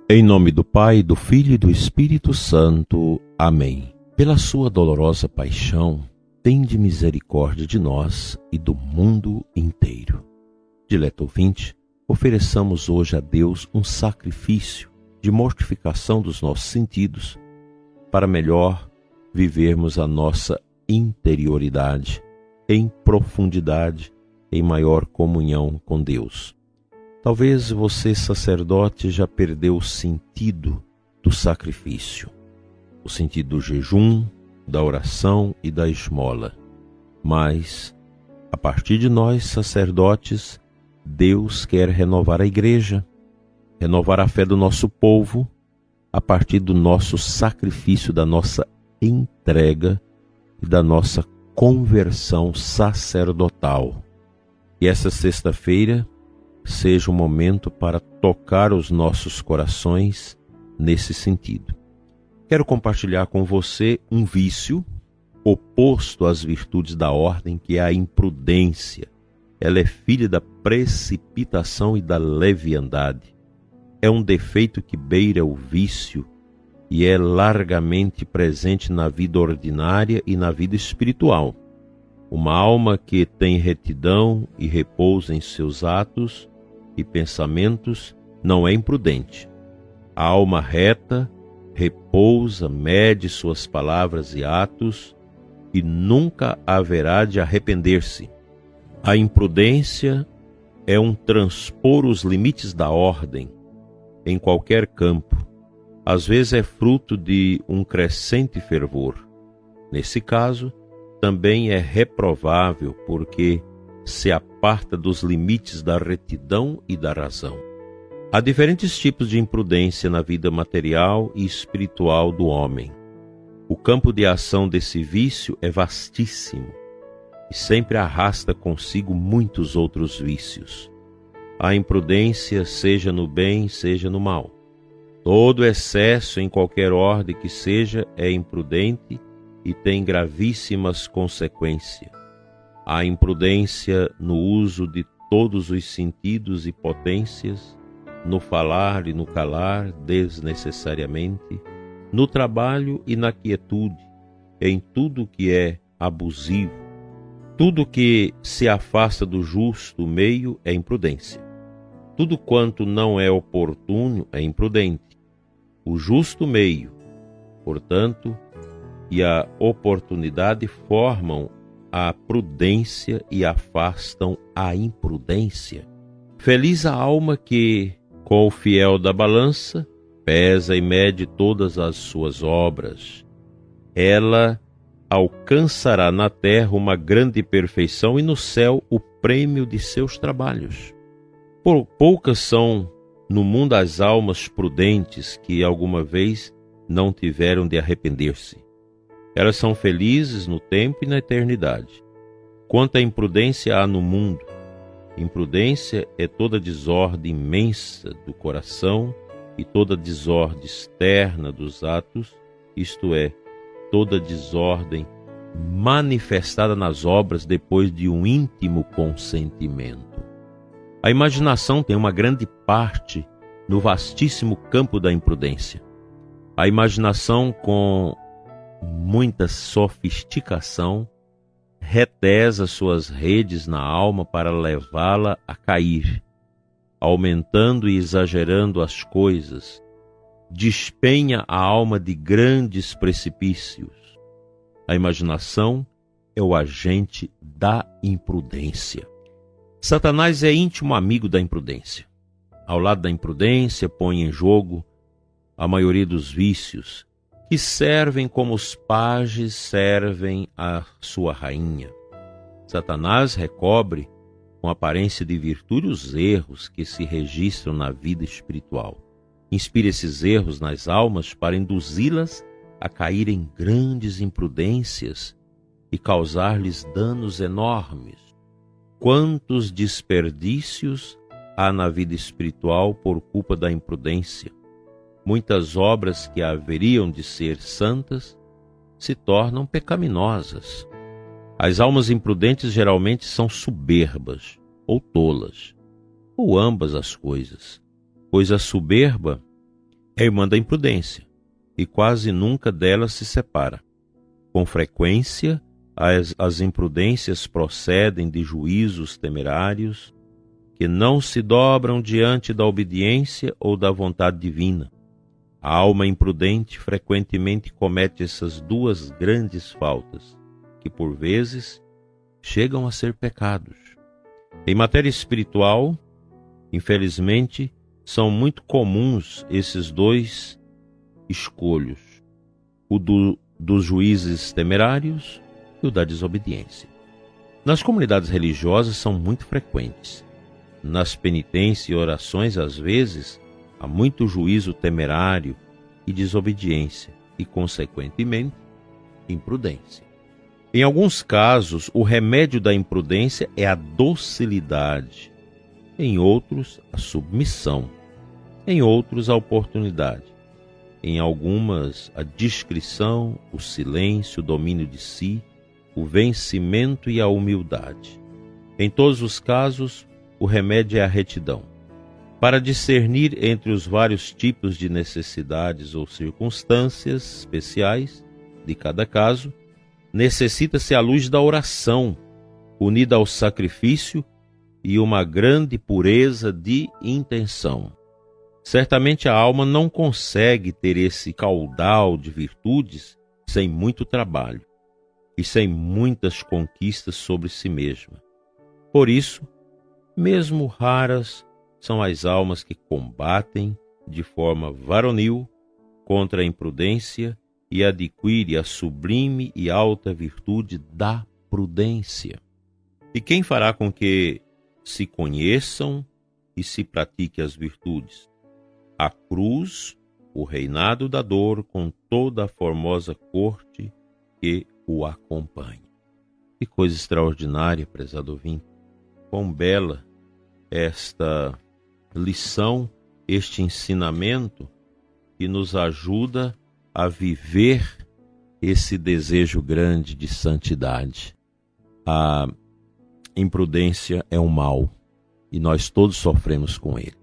Em nome do Pai, do Filho e do Espírito Santo. Amém. Pela sua dolorosa paixão, tende misericórdia de nós e do mundo inteiro. Dileto ouvinte, ofereçamos hoje a Deus um sacrifício de mortificação dos nossos sentidos, para melhor vivermos a nossa interioridade, em profundidade, em maior comunhão com Deus. Talvez você, sacerdote, já perdeu o sentido do sacrifício, o sentido do jejum, da oração e da esmola. Mas, a partir de nós, sacerdotes, Deus quer renovar a igreja, renovar a fé do nosso povo, a partir do nosso sacrifício, da nossa entrega e da nossa conversão sacerdotal. E essa sexta-feira seja um momento para tocar os nossos corações nesse sentido. Quero compartilhar com você um vício oposto às virtudes da ordem, que é a imprudência. Ela é filha da precipitação e da leviandade. É um defeito que beira o vício e é largamente presente na vida ordinária e na vida espiritual. Uma alma que tem retidão e repousa em seus atos e pensamentos não é imprudente. A alma reta repousa, mede suas palavras e atos e nunca haverá de arrepender-se. A imprudência é um transpor os limites da ordem em qualquer campo. Às vezes é fruto de um crescente fervor. Nesse caso, também é reprovável porque se aparta dos limites da retidão e da razão. Há diferentes tipos de imprudência na vida material e espiritual do homem. O campo de ação desse vício é vastíssimo e sempre arrasta consigo muitos outros vícios. A imprudência, seja no bem, seja no mal. Todo excesso em qualquer ordem que seja é imprudente e tem gravíssimas consequências. A imprudência no uso de todos os sentidos e potências, no falar e no calar desnecessariamente, no trabalho e na quietude, em tudo que é abusivo. Tudo que se afasta do justo meio é imprudência. Tudo quanto não é oportuno é imprudente. O justo meio, portanto, e a oportunidade formam a prudência e afastam a imprudência. Feliz a alma que, com o fiel da balança, pesa e mede todas as suas obras. Ela alcançará na terra uma grande perfeição e no céu o prêmio de seus trabalhos. Poucas são no mundo as almas prudentes que alguma vez não tiveram de arrepender-se. Elas são felizes no tempo e na eternidade. Quanta imprudência há no mundo! Imprudência é toda desordem imensa do coração e toda desordem externa dos atos, isto é, toda desordem manifestada nas obras depois de um íntimo consentimento. A imaginação tem uma grande parte no vastíssimo campo da imprudência. A imaginação, com muita sofisticação, retesa suas redes na alma para levá-la a cair, aumentando e exagerando as coisas, despenha a alma de grandes precipícios. A imaginação é o agente da imprudência. Satanás é íntimo amigo da imprudência. Ao lado da imprudência, põe em jogo a maioria dos vícios, que servem como os pajes servem a sua rainha. Satanás recobre com aparência de virtude os erros que se registram na vida espiritual. Inspira esses erros nas almas para induzi-las a cair em grandes imprudências e causar-lhes danos enormes. Quantos desperdícios há na vida espiritual por culpa da imprudência! Muitas obras que haveriam de ser santas se tornam pecaminosas. As almas imprudentes geralmente são soberbas ou tolas, ou ambas as coisas, pois a soberba é irmã da imprudência e quase nunca dela se separa. Com frequência, as imprudências procedem de juízos temerários que não se dobram diante da obediência ou da vontade divina. A alma imprudente frequentemente comete essas duas grandes faltas, que por vezes chegam a ser pecados. Em matéria espiritual, infelizmente, são muito comuns esses dois escolhos, o dos juízes temerários e o da desobediência. Nas comunidades religiosas são muito frequentes. Nas penitências e orações, às vezes, há muito juízo temerário e desobediência e, consequentemente, imprudência. Em alguns casos, o remédio da imprudência é a docilidade, em outros, a submissão, em outros, a oportunidade, em algumas, a discrição, o silêncio, o domínio de si, o vencimento e a humildade. Em todos os casos, o remédio é a retidão. Para discernir entre os vários tipos de necessidades ou circunstâncias especiais de cada caso, necessita-se a luz da oração, unida ao sacrifício e uma grande pureza de intenção. Certamente a alma não consegue ter esse caudal de virtudes sem muito trabalho e sem muitas conquistas sobre si mesma. Por isso, mesmo raras são as almas que combatem de forma varonil contra a imprudência e adquire a sublime e alta virtude da prudência. E quem fará com que se conheçam e se pratique as virtudes? A cruz, o reinado da dor com toda a formosa corte que o acompanha. Que coisa extraordinária, prezado ouvinte. Quão bela esta lição, este ensinamento que nos ajuda a viver esse desejo grande de santidade. A imprudência é um mal e nós todos sofremos com ele.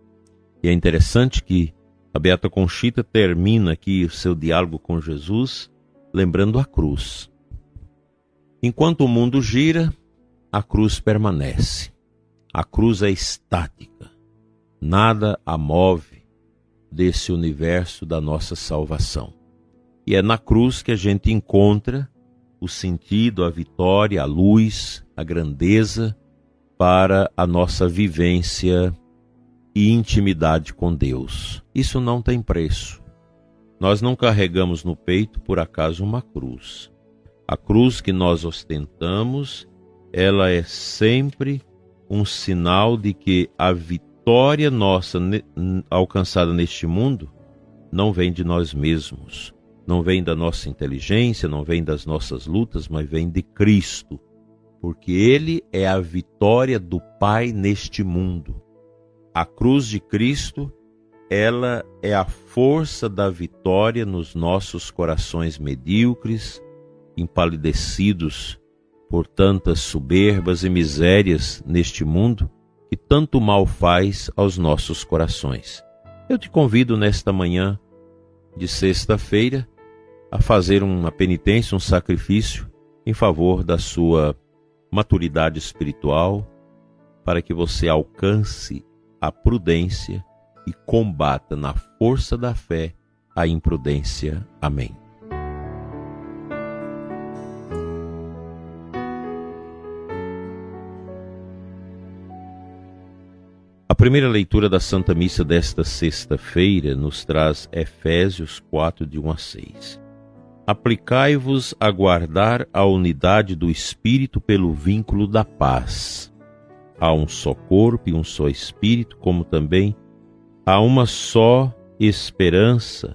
E é interessante que a Beata Conchita termina aqui o seu diálogo com Jesus lembrando a cruz. Enquanto o mundo gira, a cruz permanece. A cruz é estática. Nada a move desse universo da nossa salvação. E é na cruz que a gente encontra o sentido, a vitória, a luz, a grandeza para a nossa vivência e intimidade com Deus. Isso não tem preço. Nós não carregamos no peito, por acaso, uma cruz. A cruz que nós ostentamos, ela é sempre um sinal de que a vitória nossa alcançada neste mundo não vem de nós mesmos, não vem da nossa inteligência, não vem das nossas lutas, mas vem de Cristo, porque Ele é a vitória do Pai neste mundo. A cruz de Cristo, ela é a força da vitória nos nossos corações medíocres, empalidecidos por tantas soberbas e misérias neste mundo que tanto mal faz aos nossos corações. Eu te convido nesta manhã de sexta-feira a fazer uma penitência, um sacrifício em favor da sua maturidade espiritual, para que você alcance a prudência e combata na força da fé a imprudência. Amém. A primeira leitura da Santa Missa desta sexta-feira nos traz Efésios 4, de 1 a 6. Aplicai-vos a guardar a unidade do Espírito pelo vínculo da paz. Há um só corpo e um só Espírito, como também há uma só esperança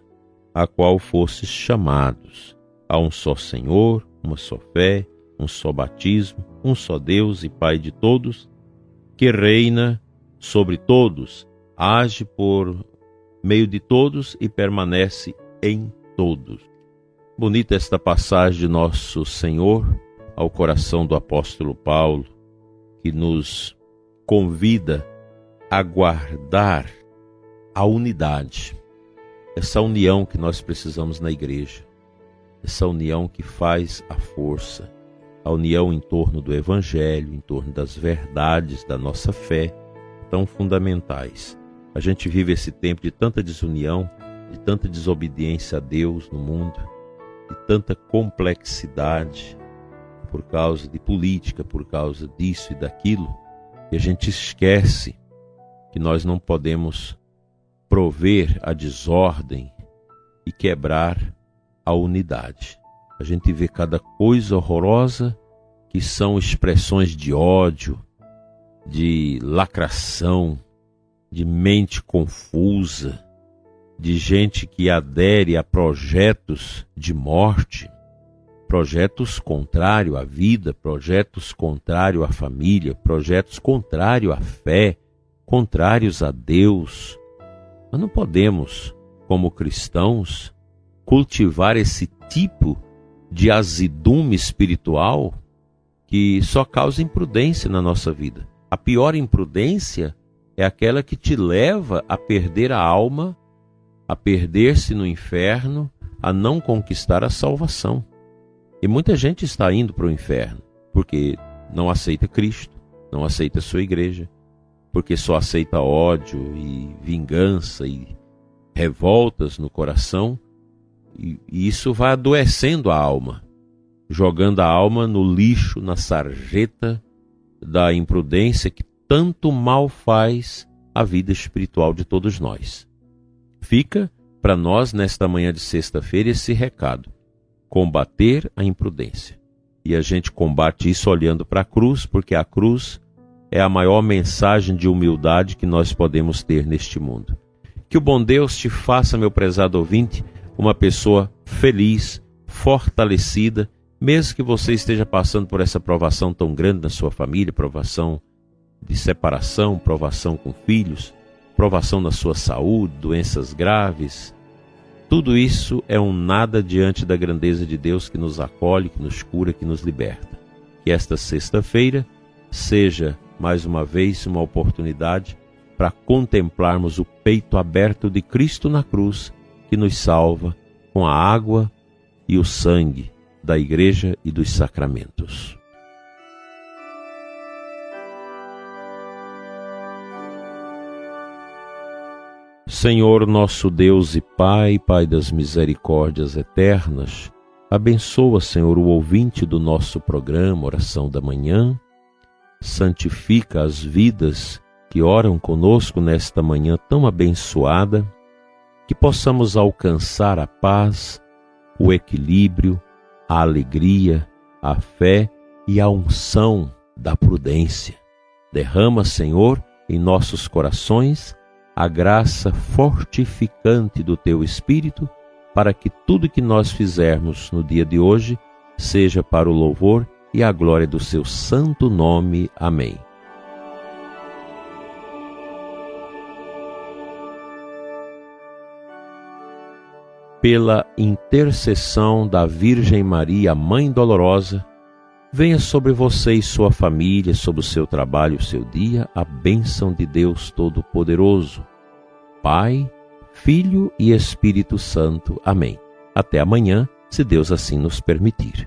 a qual fostes chamados. Há um só Senhor, uma só fé, um só batismo, um só Deus e Pai de todos, que reina sobre todos, age por meio de todos e permanece em todos. Bonita esta passagem de nosso Senhor ao coração do apóstolo Paulo, que nos convida a guardar a unidade. essa união que nós precisamos na igreja, essa união que faz a força, a união em torno do Evangelho, em torno das verdades da nossa fé, tão fundamentais. A gente vive esse tempo de tanta desunião, de tanta desobediência a Deus no mundo, de tanta complexidade por causa de política, por causa disso e daquilo, e a gente esquece que nós não podemos prover a desordem e quebrar a unidade. A gente vê cada coisa horrorosa que são expressões de ódio, de lacração, de mente confusa, de gente que adere a projetos de morte, projetos contrários à vida, projetos contrários à família, projetos contrários à fé, contrários a Deus. Nós não podemos, como cristãos, cultivar esse tipo de azedume espiritual que só causa imprudência na nossa vida. A pior imprudência é aquela que te leva a perder a alma, a perder-se no inferno, a não conquistar a salvação. E muita gente está indo para o inferno porque não aceita Cristo, não aceita a sua igreja, porque só aceita ódio e vingança e revoltas no coração, e isso vai adoecendo a alma, jogando a alma no lixo, na sarjeta da imprudência que tanto mal faz a vida espiritual de todos nós. Fica para nós, nesta manhã de sexta-feira, esse recado: combater a imprudência. E a gente combate isso olhando para a cruz, porque a cruz é a maior mensagem de humildade que nós podemos ter neste mundo. Que o bom Deus te faça, meu prezado ouvinte, uma pessoa feliz, fortalecida, mesmo que você esteja passando por essa provação tão grande na sua família, provação de separação, provação com filhos, provação na sua saúde, doenças graves. Tudo isso é um nada diante da grandeza de Deus que nos acolhe, que nos cura, que nos liberta. Que esta sexta-feira seja, mais uma vez, uma oportunidade para contemplarmos o peito aberto de Cristo na cruz, que nos salva com a água e o sangue da igreja e dos sacramentos. Senhor nosso Deus e Pai, Pai das misericórdias eternas, abençoa, Senhor, o ouvinte do nosso programa Oração da Manhã, santifica as vidas que oram conosco nesta manhã tão abençoada, que possamos alcançar a paz, o equilíbrio, a alegria, a fé e a unção da prudência. Derrama, Senhor, em nossos corações a graça fortificante do Teu Espírito, para que tudo que nós fizermos no dia de hoje seja para o louvor e a glória do Seu santo nome. Amém. Pela intercessão da Virgem Maria, Mãe Dolorosa, venha sobre você e sua família, sobre o seu trabalho, o seu dia, a bênção de Deus Todo-Poderoso, Pai, Filho e Espírito Santo. Amém. Até amanhã, se Deus assim nos permitir.